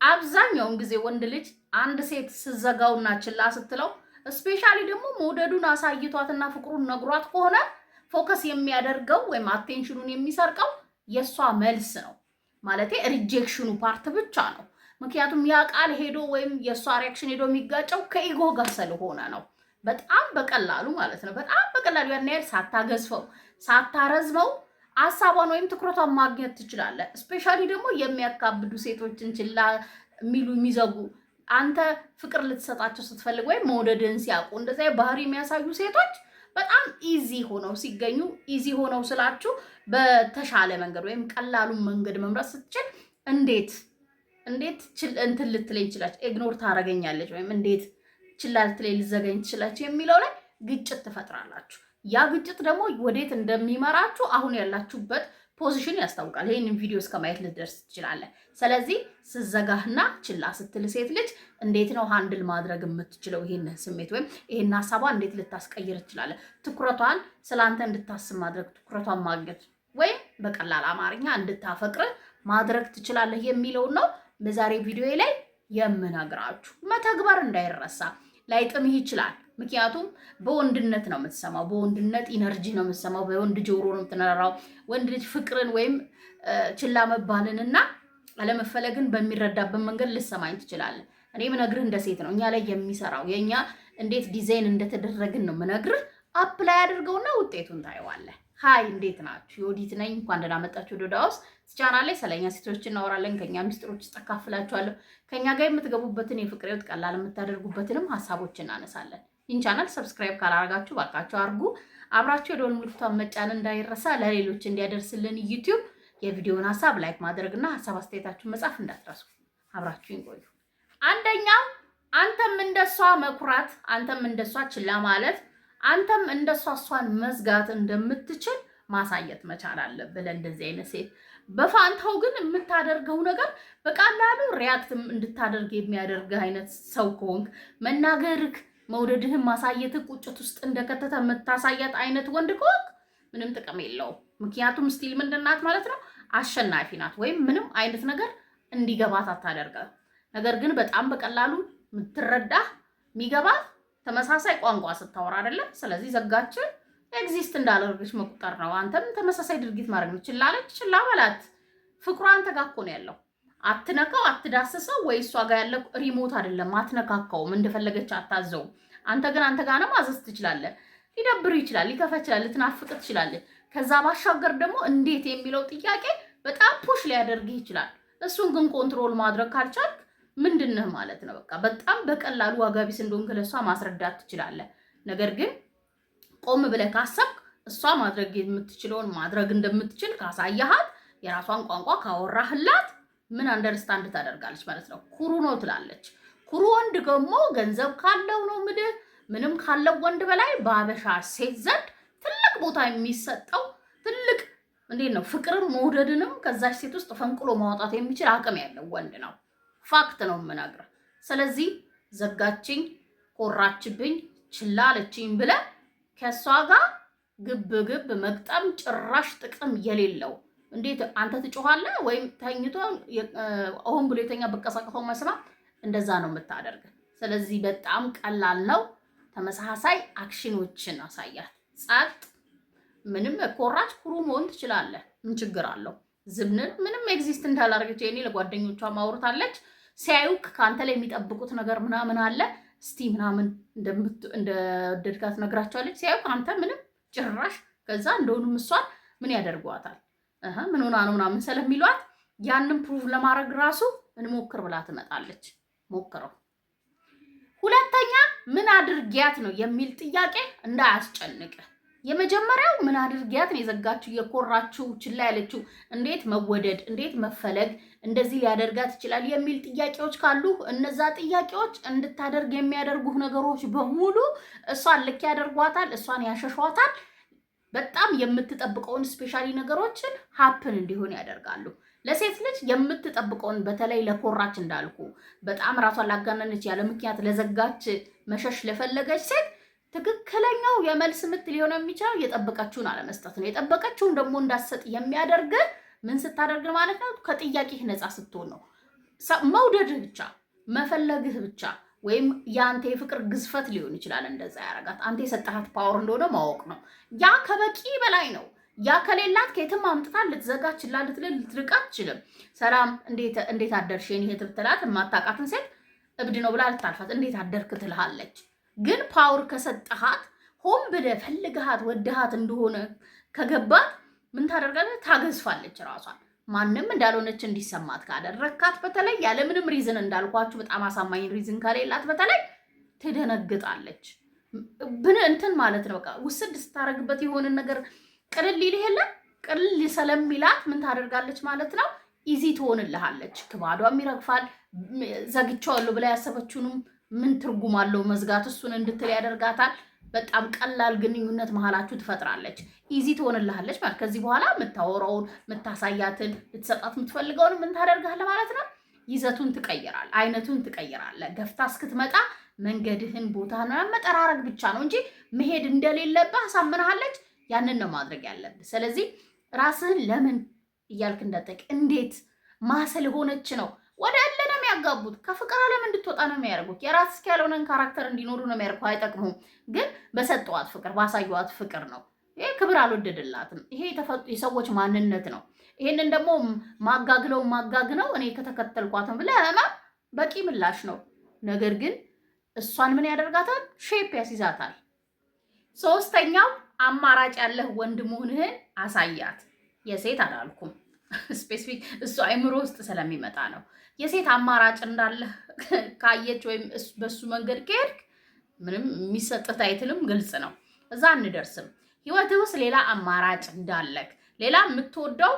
አብዛኛውን ጊዜ ወንድ ልጅ አንድ ሴት ስዘጋውና ችላ ስትለው ስፔሻሊ ደግሞ መውደዱን አሳይቷትና ፍቅሩን ነግሯት ከሆነ ፎከስ የሚያደርገው ወይም አቴንሽኑን የሚሰርቀው የሷ መልስ ነው። ማለቴ ሪጀክሽኑ ፓርት ብቻ ነው። ምክንያቱም ያ ቃል ሄዶ ወይም የሷ ሪአክሽን ሄዶ የሚጋጨው ከኢጎ ጋር ስለሆነ ነው። በጣም በቀላሉ ማለት ነው። በጣም በቀላሉ ያን ያህል ሳታገዝፈው ሳታረዝመው ሀሳቧን ወይም ትኩረቷን ማግኘት ትችላለህ። ስፔሻሊ ደግሞ የሚያካብዱ ሴቶችን ችላ የሚሉ የሚዘጉ አንተ ፍቅር ልትሰጣቸው ስትፈልግ ወይም መውደድን ሲያውቁ እንደዚያ ባህሪ የሚያሳዩ ሴቶች በጣም ኢዚ ሆነው ሲገኙ፣ ኢዚ ሆነው ስላችሁ በተሻለ መንገድ ወይም ቀላሉን መንገድ መምረጥ ስትችል እንዴት እንትን ልትለኝ ይችላል፣ ኢግኖር ታደርገኛለች ወይም እንዴት ችላ ልትለኝ ልዘገኝ ትችላችሁ የሚለው ላይ ግጭት ትፈጥራላችሁ። ያ ግጭት ደግሞ ወዴት እንደሚመራችሁ አሁን ያላችሁበት ፖዚሽን ያስታውቃል። ይሄንን ቪዲዮ እስከ ማየት ልትደርስ ትችላለህ። ስለዚህ ስዘጋህና ችላ ስትል ሴት ልጅ እንዴት ነው ሃንድል ማድረግ የምትችለው ይሄን ስሜት ወይም ይሄን ሀሳቧን እንዴት ልታስቀይር ትችላለህ? ትኩረቷን ስላንተ እንድታስብ ማድረግ፣ ትኩረቷን ማግኘት ወይም በቀላል አማርኛ እንድታፈቅር ማድረግ ትችላለህ የሚለውን ነው በዛሬ ቪዲዮ ላይ የምነግራችሁ። መተግበር እንዳይረሳ። ላይጥምህ ይችላል። ምክንያቱም በወንድነት ነው የምትሰማው፣ በወንድነት ኢነርጂ ነው የምትሰማው፣ በወንድ ጆሮ ነው የምትነራራው። ወንድ ልጅ ፍቅርን ወይም ችላ መባልንና አለመፈለግን በሚረዳበት መንገድ ልሰማኝ ትችላለህ። እኔ ምነግርህ እንደ ሴት ነው እኛ ላይ የሚሰራው የኛ እንዴት ዲዛይን እንደተደረግን ነው ምነግርህ። አፕላይ አድርገውና ውጤቱን ታየዋለህ። ሃይ እንዴት ናችሁ? ዮዲት ነኝ። እንኳን ደህና መጣችሁ ወደ ዳውስ ቻናል ላይ ስለኛ ሴቶች እናወራለን። ከኛ ሚስጥሮች ተካፍላችኋለሁ። ከኛ ጋር የምትገቡበትን የፍቅር ህይወት ቀላል የምታደርጉበትንም ሀሳቦች እናነሳለን። ይህን ቻናል ሰብስክራይብ ካላረጋችሁ ባካችሁ አርጉ። አብራችሁ የደወል ምልክቷን መጫን እንዳይረሳ፣ ለሌሎች እንዲያደርስልን ዩቲዩብ የቪዲዮውን ሀሳብ ላይክ ማድረግና ሀሳብ አስተያየታችሁን መጻፍ እንዳትረሱ። አብራችሁን ቆዩ። አንደኛው አንተም እንደሷ መኩራት፣ አንተም እንደሷ ችላ ማለት፣ አንተም እንደሷ እሷን መዝጋት እንደምትችል ማሳየት መቻል አለብህ ለእንደዚህ አይነት ሴት። በፋንታው ግን የምታደርገው ነገር በቀላሉ ሪያክት እንድታደርግ የሚያደርግህ አይነት ሰው ከሆንክ መናገርክ መውደድህን ማሳየትህ ቁጭት ውስጥ እንደከተተ የምታሳያት አይነት ወንድ ከሆንክ ምንም ጥቅም የለውም። ምክንያቱም ስቲል ምንድን ናት ማለት ነው? አሸናፊ ናት። ወይም ምንም አይነት ነገር እንዲገባት አታደርጋት። ነገር ግን በጣም በቀላሉ የምትረዳህ የሚገባት ተመሳሳይ ቋንቋ ስታወራ አይደለም። ስለዚህ ዘጋችን ኤግዚስት እንዳላደረገች መቁጠር ነው። አንተም ተመሳሳይ ድርጊት ማድረግ ነው። ችላለች፣ ችላ በላት። ፍቅሯ አንተ ጋር እኮ ነው ያለው። አትነካው፣ አትዳስሰው። ወይ እሷ ጋር ያለ ሪሞት አይደለም፣ አትነካካውም፣ እንደፈለገች አታዘውም። አንተ ግን አንተ ጋር ነው ማዘዝ ትችላለህ። ሊደብር ይችላል፣ ሊከፋ ይችላል፣ ልትናፍቅ ትችላለህ። ከዛ ባሻገር ደግሞ እንዴት የሚለው ጥያቄ በጣም ፑሽ ሊያደርግህ ይችላል። እሱን ግን ኮንትሮል ማድረግ ካልቻልክ ምንድነህ ማለት ነው? በቃ በጣም በቀላሉ ዋጋ ቢስ እንደሆንክ ለእሷ ማስረዳት ትችላለህ። ነገር ግን ቆም ብለህ ካሰብክ እሷ ማድረግ የምትችለውን ማድረግ እንደምትችል ካሳያሃት፣ የራሷን ቋንቋ ካወራህላት ምን አንደርስታንድ ታደርጋለች ማለት ነው። ኩሩ ነው ትላለች። ኩሩ ወንድ ደግሞ ገንዘብ ካለው ነው ምንም ካለው ወንድ በላይ በአበሻ ሴት ዘንድ ትልቅ ቦታ የሚሰጠው ትልቅ እንዴት ነው ፍቅርን መውደድንም ከዛች ሴት ውስጥ ፈንቅሎ ማውጣት የሚችል አቅም ያለው ወንድ ነው። ፋክት ነው የምነግርህ። ስለዚህ ዘጋችኝ፣ ኮራችብኝ፣ ችላ አለችኝ ብለህ ከሷ ጋር ግብ መግጠም ጭራሽ ጥቅም የሌለው። እንዴት አንተ ትጮኻለህ ወይም ተኝቶ አሁን ብሎ የተኛ በቀሳቀፈው መስማ እንደዛ ነው የምታደርግ። ስለዚህ በጣም ቀላል ነው። ተመሳሳይ አክሽኖችን አሳያት። ጸጥ፣ ምንም ኮራች ኩሩ መሆን ትችላለህ። ምን ችግር አለው? ዝብንን ምንም ኤግዚስት እንዳላደረገች የኔ ለጓደኞቿ ማውራታለች። ሲያዩክ ከአንተ ላይ የሚጠብቁት ነገር ምናምን አለ። እስቲ ምናምን እንደወደድካት ነግራቸዋለች። ሲያዩክ አንተ ምንም ጭራሽ ከዛ እንደሆኑም እሷን ምን ያደርጓታል? ምን ሆና ነው ምናምን ስለሚሏት ያንን ፕሩቭ ለማድረግ ራሱ እንሞክር ብላ ትመጣለች። ሞክረው። ሁለተኛ ምን አድርጊያት ነው የሚል ጥያቄ እንዳያስጨንቅ። የመጀመሪያው ምን አድርጊያት ነው የዘጋችው፣ የኮራችው፣ ችላ ያለችው፣ እንዴት መወደድ፣ እንዴት መፈለግ እንደዚህ ሊያደርጋት ይችላል የሚል ጥያቄዎች ካሉ እነዛ ጥያቄዎች እንድታደርግ የሚያደርጉ ነገሮች በሙሉ እሷን ልክ ያደርጓታል፣ እሷን ያሸሿታል። በጣም የምትጠብቀውን ስፔሻሊ ነገሮችን ሀፕን እንዲሆን ያደርጋሉ። ለሴት ልጅ የምትጠብቀውን በተለይ ለኮራች እንዳልኩ በጣም ራሷን ላጋነነች ያለ ምክንያት ለዘጋች መሸሽ ለፈለገች ሴት ትክክለኛው የመልስ ምት ሊሆን የሚችለው የጠበቀችውን አለመስጠት ነው። የጠበቀችውን ደግሞ እንዳሰጥ የሚያደርግ ምን ስታደርግ ማለት ነው? ከጥያቄህ ነፃ ስትሆን ነው። መውደድህ ብቻ መፈለግህ ብቻ ወይም ያንተ የፍቅር ግዝፈት ሊሆን ይችላል እንደዛ ያረጋት። አንተ የሰጠሃት ፓወር እንደሆነ ማወቅ ነው። ያ ከበቂ በላይ ነው። ያ ከሌላት ከየትም አምጥታ ልትዘጋችላ ልትርቃ አትችልም። ሰላም እንዴት አደርሽ የኔ እህት ብትላት የማታውቃትን ሴት እብድ ነው ብላ ልታልፋት እንዴት አደርክ ትልሃለች። ግን ፓወር ከሰጠሃት ሆን ብለህ ፈልግሃት ወደሃት እንደሆነ ከገባት ምን ታደርጋለህ? ታገዝፋለች ራሷን። ማንም እንዳልሆነች እንዲሰማት ካደረካት በተለይ ያለምንም ሪዝን እንዳልኳችሁ በጣም አሳማኝ ሪዝን ከሌላት በተለይ ትደነግጣለች። እንትን ማለት ነው በቃ ውስድ ስታረግበት የሆነ ነገር ቅልል ይልህ የለ ቅልል ስለሚላት ምን ታደርጋለች ማለት ነው? ኢዚ ትሆንልሃለች። ክባዷም ይረግፋል። ዘግቼዋለሁ ብላ ያሰበችውንም ምን ትርጉም አለው መዝጋት? እሱን እንድትል ያደርጋታል። በጣም ቀላል ግንኙነት መሀላችሁ ትፈጥራለች። ኢዚ ትሆንልሃለች ማለት ከዚህ በኋላ የምታወራውን የምታሳያትን ልትሰጣት የምትፈልገውን ምን ታደርጋለህ ማለት ነው? ይዘቱን ትቀይራል፣ አይነቱን ትቀይራለ። ገፍታ እስክትመጣ መንገድህን ቦታን መጠራረግ ብቻ ነው እንጂ መሄድ እንደሌለብህ አሳምናለች። ያንን ነው ማድረግ ያለብህ። ስለዚህ ራስህን ለምን እያልክ እንዳጠቅ እንዴት ማሰል ሆነች ነው ወደ ያለ ነው የሚያጋቡት። ከፍቅር ዓለም እንድትወጣ ነው የሚያደርጉት። የራስ እስኪ ያለውን ካራክተር እንዲኖሩ ነው የሚያደርጉ። አይጠቅሙም። ግን በሰጠዋት ፍቅር ባሳዩዋት ፍቅር ነው። ይሄ ክብር አልወደድላትም። ይሄ የሰዎች ማንነት ነው። ይሄንን ደግሞ ማጋግነው እኔ ከተከተልኳትም ብለህ በቂ ምላሽ ነው። ነገር ግን እሷን ምን ያደርጋታል? ሼፕ ያስይዛታል። ሶስተኛው አማራጭ ያለህ ወንድ መሆንህን አሳያት። የሴት አላልኩም፣ ስፔሲፊክ እሱ አይምሮ ውስጥ ስለሚመጣ ነው። የሴት አማራጭ እንዳለህ ካየች ወይም በሱ መንገድ ከሄድክ ምንም የሚሰጥ ታይትልም ግልጽ ነው። እዛ አንደርስም። ህይወትህ ውስጥ ሌላ አማራጭ እንዳለክ፣ ሌላ የምትወደው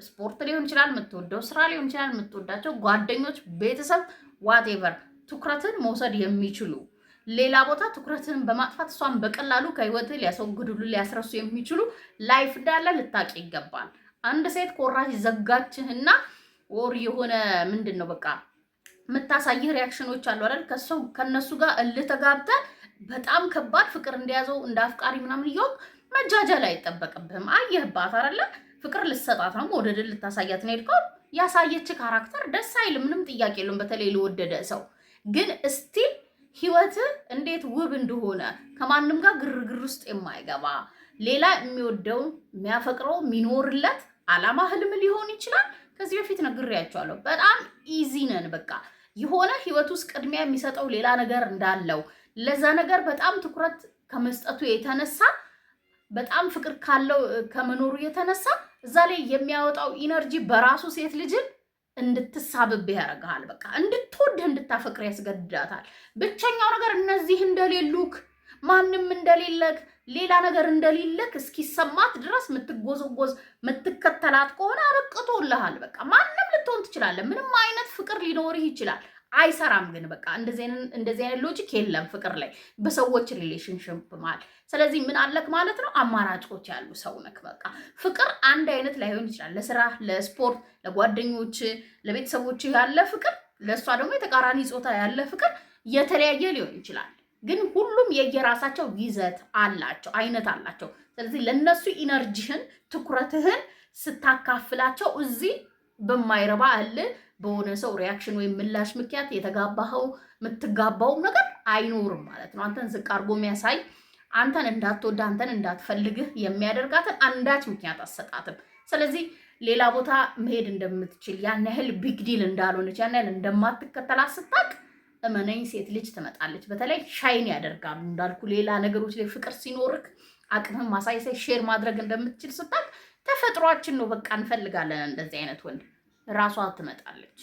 ስፖርት ሊሆን ይችላል፣ የምትወደው ስራ ሊሆን ይችላል፣ የምትወዳቸው ጓደኞች፣ ቤተሰብ፣ ዋቴቨር ትኩረትን መውሰድ የሚችሉ ሌላ ቦታ ትኩረትን በማጥፋት እሷን በቀላሉ ከህይወትህ ሊያስወግዱልህ ሊያስረሱ የሚችሉ ላይፍ እንዳለ ልታቂ ይገባል። አንድ ሴት ኮራጅ ዘጋችህና ወር የሆነ ምንድን ነው በቃ የምታሳይህ ሪያክሽኖች አሉ አይደል? ከነሱ ጋር እልህ ተጋብተህ በጣም ከባድ ፍቅር እንደያዘው እንደ አፍቃሪ ምናምን እየወቅ መጃጃል አይጠበቅብህም። አየህባት አይደለ? ፍቅር ልትሰጣት ነው፣ መውደድን ልታሳያት ነው የሄድከው። ያሳየች ካራክተር ደስ አይልም፣ ምንም ጥያቄ የለውም። በተለይ ለወደደ ሰው ግን እስቲል ህይወትህ እንዴት ውብ እንደሆነ ከማንም ጋር ግርግር ውስጥ የማይገባ ሌላ የሚወደው የሚያፈቅረው የሚኖርለት አላማ ህልም ሊሆን ይችላል። ከዚህ በፊት ነግሬያቸዋለሁ። በጣም ኢዚ ነን። በቃ የሆነ ህይወት ውስጥ ቅድሚያ የሚሰጠው ሌላ ነገር እንዳለው ለዛ ነገር በጣም ትኩረት ከመስጠቱ የተነሳ በጣም ፍቅር ካለው ከመኖሩ የተነሳ እዛ ላይ የሚያወጣው ኢነርጂ በራሱ ሴት ልጅን እንድትሳብብህ ያደርግሃል። በቃ እንድትወድህ እንድታፈቅር ያስገድዳታል። ብቸኛው ነገር እነዚህ እንደሌሉክ ማንም እንደሌለክ ሌላ ነገር እንደሌለክ እስኪሰማት ድረስ ምትጎዘጎዝ ምትከተላት ከሆነ አበቅቶልሃል። በቃ ማንም ልትሆን ትችላለህ። ምንም አይነት ፍቅር ሊኖርህ ይችላል። አይሰራም ግን በቃ እንደዚህ አይነት ሎጂክ የለም ፍቅር ላይ በሰዎች ሪሌሽንሽፕ ማለት። ስለዚህ ምን አለክ ማለት ነው? አማራጮች ያሉ ሰው ነክ። በቃ ፍቅር አንድ አይነት ላይሆን ይችላል። ለስራ፣ ለስፖርት፣ ለጓደኞች፣ ለቤተሰቦች ያለ ፍቅር፣ ለእሷ ደግሞ የተቃራኒ ጾታ ያለ ፍቅር የተለያየ ሊሆን ይችላል። ግን ሁሉም የየራሳቸው ይዘት አላቸው፣ አይነት አላቸው። ስለዚህ ለነሱ ኢነርጂህን ትኩረትህን ስታካፍላቸው እዚህ በማይረባ አለ በሆነ ሰው ሪያክሽን ወይም ምላሽ ምክንያት የምትጋባው ነገር አይኖርም ማለት ነው። አንተን ዝቅ አድርጎ የሚያሳይ አንተን እንዳትወድ አንተን እንዳትፈልግህ የሚያደርጋትን አንዳች ምክንያት አሰጣትም። ስለዚህ ሌላ ቦታ መሄድ እንደምትችል ያን ያህል ቢግ ዲል እንዳልሆነች ያን ያህል እንደማትከተላት ስታቅ እመነኝ ሴት ልጅ ትመጣለች። በተለይ ሻይን ያደርጋሉ እንዳልኩ ሌላ ነገሮች ላይ ፍቅር ሲኖርክ አቅምህን ማሳይሳይ ሼር ማድረግ እንደምትችል ስታቅ ተፈጥሯችን ነው። በቃ እንፈልጋለን እንደዚህ አይነት ወንድ። ራሷ ትመጣለች።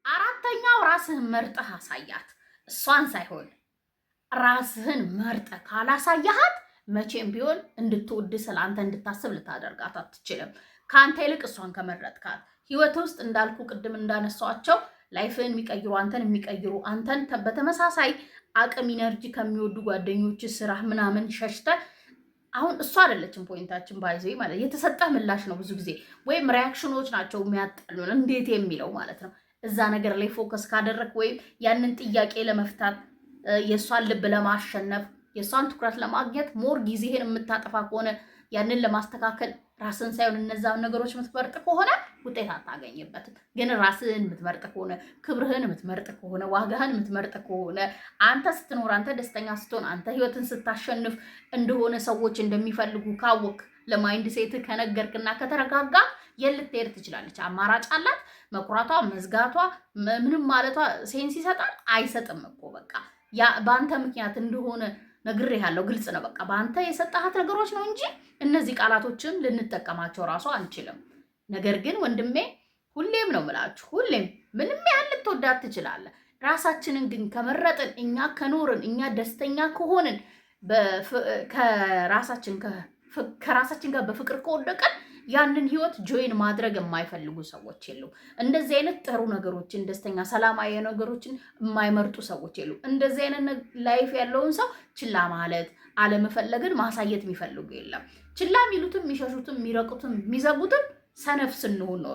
አራተኛው ራስህን መርጠህ አሳያት። እሷን ሳይሆን ራስህን መርጠህ ካላሳያሃት መቼም ቢሆን እንድትወድ ስለአንተ እንድታስብ ልታደርጋት አትችልም። ከአንተ ይልቅ እሷን ከመረጥካት ህይወት ውስጥ እንዳልኩ ቅድም እንዳነሷቸው ላይፍን የሚቀይሩ አንተን በተመሳሳይ አቅም ኢነርጂ ከሚወዱ ጓደኞች ስራ ምናምን ሸሽተ አሁን እሷ አይደለችም ፖይንታችን ባይዘ ማለት የተሰጠህ ምላሽ ነው። ብዙ ጊዜ ወይም ሪያክሽኖች ናቸው የሚያጣሉን እንዴት የሚለው ማለት ነው። እዛ ነገር ላይ ፎከስ ካደረግ ወይም ያንን ጥያቄ ለመፍታት የእሷን ልብ ለማሸነፍ የእሷን ትኩረት ለማግኘት ሞር ጊዜህን የምታጠፋ ከሆነ ያንን ለማስተካከል ራስን ሳይሆን እነዛን ነገሮች የምትመርጥ ከሆነ ውጤት አታገኝበትም። ግን ራስን የምትመርጥ ከሆነ፣ ክብርህን የምትመርጥ ከሆነ፣ ዋጋህን የምትመርጥ ከሆነ፣ አንተ ስትኖር፣ አንተ ደስተኛ ስትሆን፣ አንተ ህይወትን ስታሸንፍ እንደሆነ ሰዎች እንደሚፈልጉ ካወቅ፣ ለማይንድ ሴት ከነገርክና ከተረጋጋ የልትሄድ ትችላለች። አማራጭ አላት። መኩራቷ፣ መዝጋቷ፣ ምንም ማለቷ ሴንስ ይሰጣል? አይሰጥም እኮ በቃ ያ በአንተ ምክንያት እንደሆነ ነግሬሃለሁ። ግልጽ ነው። በቃ በአንተ የሰጣሃት ነገሮች ነው እንጂ እነዚህ ቃላቶችም ልንጠቀማቸው ራሱ አንችልም። ነገር ግን ወንድሜ ሁሌም ነው የምላችሁ፣ ሁሌም ምንም ያህል ልትወዳት ትችላለህ። ራሳችንን ግን ከመረጥን፣ እኛ ከኖርን፣ እኛ ደስተኛ ከሆንን፣ ከራሳችን ጋር በፍቅር ከወደቀን ያንን ህይወት ጆይን ማድረግ የማይፈልጉ ሰዎች የሉ። እንደዚህ አይነት ጥሩ ነገሮችን፣ ደስተኛ ሰላማዊ ነገሮችን የማይመርጡ ሰዎች የሉ። እንደዚህ አይነት ላይፍ ያለውን ሰው ችላ ማለት አለመፈለግን ማሳየት የሚፈልጉ የለም። ችላ የሚሉትም የሚሸሹትም የሚረቁትም የሚዘጉትም ሰነፍ ስንሆን ነው።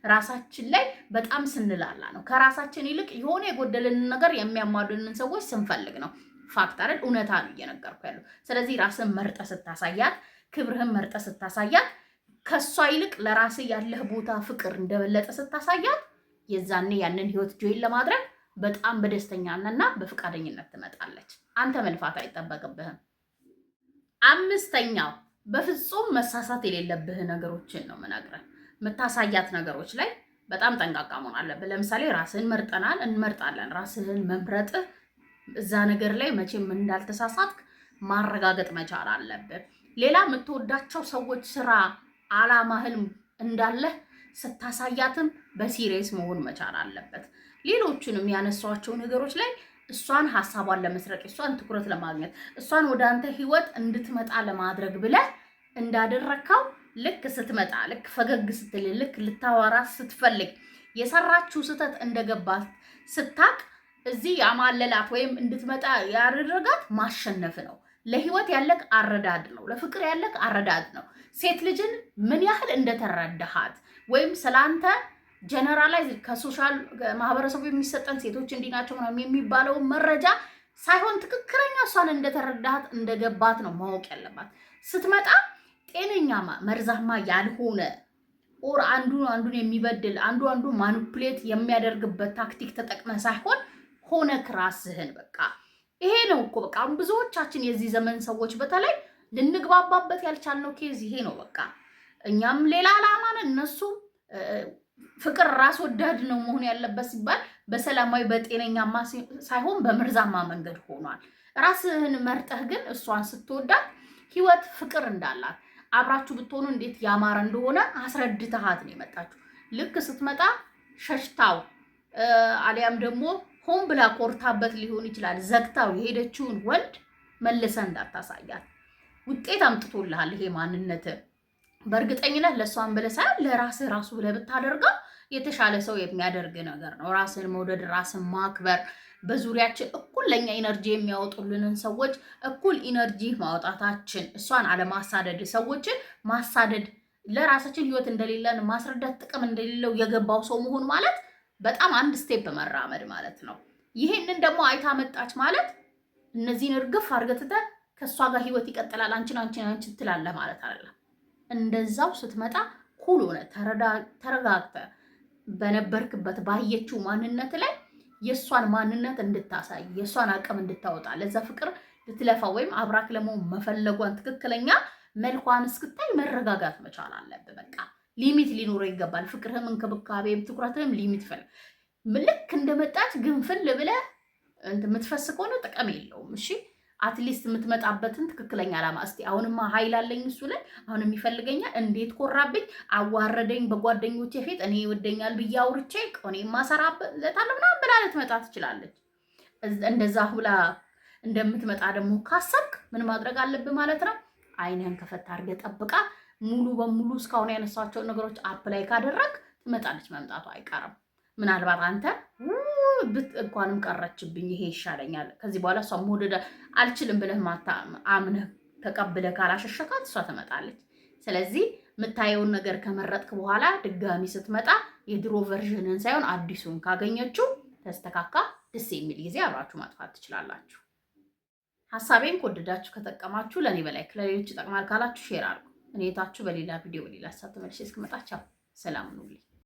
ራሳችን ላይ በጣም ስንላላ ነው። ከራሳችን ይልቅ የሆነ የጎደልንን ነገር የሚያሟሉንን ሰዎች ስንፈልግ ነው። ፋክት አይደል? እውነታ ነው እየነገርኩ ያለው። ስለዚህ ራስን መርጠ ስታሳያት፣ ክብርህን መርጠ ስታሳያት፣ ከሷ ይልቅ ለራስህ ያለህ ቦታ ፍቅር እንደበለጠ ስታሳያት፣ የዛኔ ያንን ህይወት ጆይን ለማድረግ በጣም በደስተኛና በፍቃደኝነት ትመጣለች። አንተ መልፋት አይጠበቅብህም። አምስተኛው በፍጹም መሳሳት የሌለብህ ነገሮችን ነው የምነግርህ። የምታሳያት ነገሮች ላይ በጣም ጠንቃቃ መሆን አለብህ። ለምሳሌ ራስህን እንመርጣለን። ራስህን መምረጥህ እዛ ነገር ላይ መቼም እንዳልተሳሳትክ ማረጋገጥ መቻል አለብህ። ሌላ የምትወዳቸው ሰዎች ስራ አላማህን እንዳለህ ስታሳያትም በሲሪየስ መሆን መቻል አለበት። ሌሎቹንም ያነሷቸው ነገሮች ላይ እሷን ሀሳቧን ለመስረቅ፣ እሷን ትኩረት ለማግኘት፣ እሷን ወደ አንተ ህይወት እንድትመጣ ለማድረግ ብለህ እንዳደረግከው ልክ ስትመጣ፣ ልክ ፈገግ ስትል፣ ልክ ልታወራ ስትፈልግ የሰራችው ስህተት እንደገባት ስታቅ እዚህ ያማለላት ወይም እንድትመጣ ያደረጋት ማሸነፍ ነው። ለህይወት ያለቅ አረዳድ ነው። ለፍቅር ያለቅ አረዳድ ነው። ሴት ልጅን ምን ያህል እንደተረዳሃት ወይም ስላንተ ጀነራላይዝ ከሶሻል ማህበረሰቡ የሚሰጠን ሴቶች እንዲህ ናቸው ምናምን የሚባለው መረጃ ሳይሆን ትክክለኛ እሷን እንደተረዳሃት እንደገባት ነው ማወቅ ያለባት። ስትመጣ ጤነኛ መርዛማ ያልሆነ ኦር አንዱን የሚበድል አንዱ ማኒፑሌት የሚያደርግበት ታክቲክ ተጠቅመ ሳይሆን ሆነ ራስህን በቃ ይሄ ነው እኮ በቃ ብዙዎቻችን የዚህ ዘመን ሰዎች በተለይ ልንግባባበት ያልቻልነው ኬዝ ይሄ ነው። በቃ እኛም ሌላ ዓላማ ነን፣ እነሱ ፍቅር ራስ ወዳድ ነው መሆን ያለበት ሲባል በሰላማዊ በጤነኛማ ሳይሆን በመርዛማ መንገድ ሆኗል። ራስህን መርጠህ ግን እሷን ስትወዳት ህይወት ፍቅር እንዳላት አብራችሁ ብትሆኑ እንዴት ያማረ እንደሆነ አስረድተሃት ነው የመጣችሁ። ልክ ስትመጣ ሸሽታው አሊያም ደግሞ ሆን ብላ ኮርታበት ሊሆን ይችላል ዘግታው የሄደችውን ወንድ መልሰ እንዳታሳያት። ውጤት አምጥቶልሃል ይሄ ማንነት። በእርግጠኝነት ለእሷን ብለህ ሳይሆን ለራስህ ራሱ ብለህ ብታደርገው የተሻለ ሰው የሚያደርግ ነገር ነው። ራስን መውደድ፣ ራስን ማክበር፣ በዙሪያችን እኩል ለኛ ኢነርጂ የሚያወጡልንን ሰዎች እኩል ኢነርጂ ማውጣታችን፣ እሷን አለማሳደድ፣ ሰዎችን ማሳደድ፣ ለራሳችን ህይወት እንደሌለን ማስረዳት፣ ጥቅም እንደሌለው የገባው ሰው መሆን ማለት በጣም አንድ ስቴፕ መራመድ ማለት ነው። ይሄንን ደግሞ አይታ መጣች ማለት እነዚህን እርግፍ አርገትተህ ከእሷ ጋር ህይወት ይቀጥላል አንቺን ትላለህ ማለት አይደለም። እንደዛው ስትመጣ ኩል ሆነ ተረጋግተህ በነበርክበት ባየችው ማንነት ላይ የእሷን ማንነት እንድታሳይ የእሷን አቅም እንድታወጣ ለዛ ፍቅር ልትለፋ ወይም አብራክ ለመሆን መፈለጓን ትክክለኛ መልኳን እስክታይ መረጋጋት መቻል አለብህ። በቃ ሊሚት ሊኖረው ይገባል። ፍቅርህም፣ እንክብካቤም፣ ትኩረትህም ሊሚት ልክ እንደመጣች ግንፍል ብለህ የምትፈስ ከሆነ ጥቅም የለውም። እሺ አትሊስት የምትመጣበትን ትክክለኛ ዓላማ እስቲ አሁንማ ኃይል አለኝ እሱ ላይ አሁንም ይፈልገኛል፣ እንዴት ኮራብኝ፣ አዋረደኝ፣ በጓደኞቼ ፊት እኔ ይወደኛል ብዬ አውርቼ ቆኔ ማሰራበታለሁ ምናምን ብላ ልትመጣ ትችላለች። እንደዛ ብላ እንደምትመጣ ደግሞ ካሰብክ ምን ማድረግ አለብህ ማለት ነው? አይንህን ከፈታ አድርገህ ጠብቃ ሙሉ በሙሉ እስካሁን ያነሳቸውን ነገሮች አፕላይ ካደረግ ትመጣለች፣ መምጣቱ አይቀርም። ምናልባት አንተ እንኳንም ቀረችብኝ ይሄ ይሻለኛል ከዚህ በኋላ እሷ መውደድ አልችልም ብለህ አምነህ ተቀብለህ ካላሸሸካት እሷ ትመጣለች። ስለዚህ የምታየውን ነገር ከመረጥክ በኋላ ድጋሚ ስትመጣ የድሮ ቨርዥንን ሳይሆን አዲሱን ካገኘችው ተስተካካ ደስ የሚል ጊዜ አብራችሁ ማጥፋት ትችላላችሁ። ሀሳቤን ከወደዳችሁ ከጠቀማችሁ ለእኔ በላይ ለሌሎች ይጠቅማል ካላችሁ ሼር አድርጉ። እኔ ታችሁ በሌላ ቪዲዮ በሌላ ሀሳብ ተመልሼ እስክመጣ ቻው፣ ሰላም ሁኑልኝ።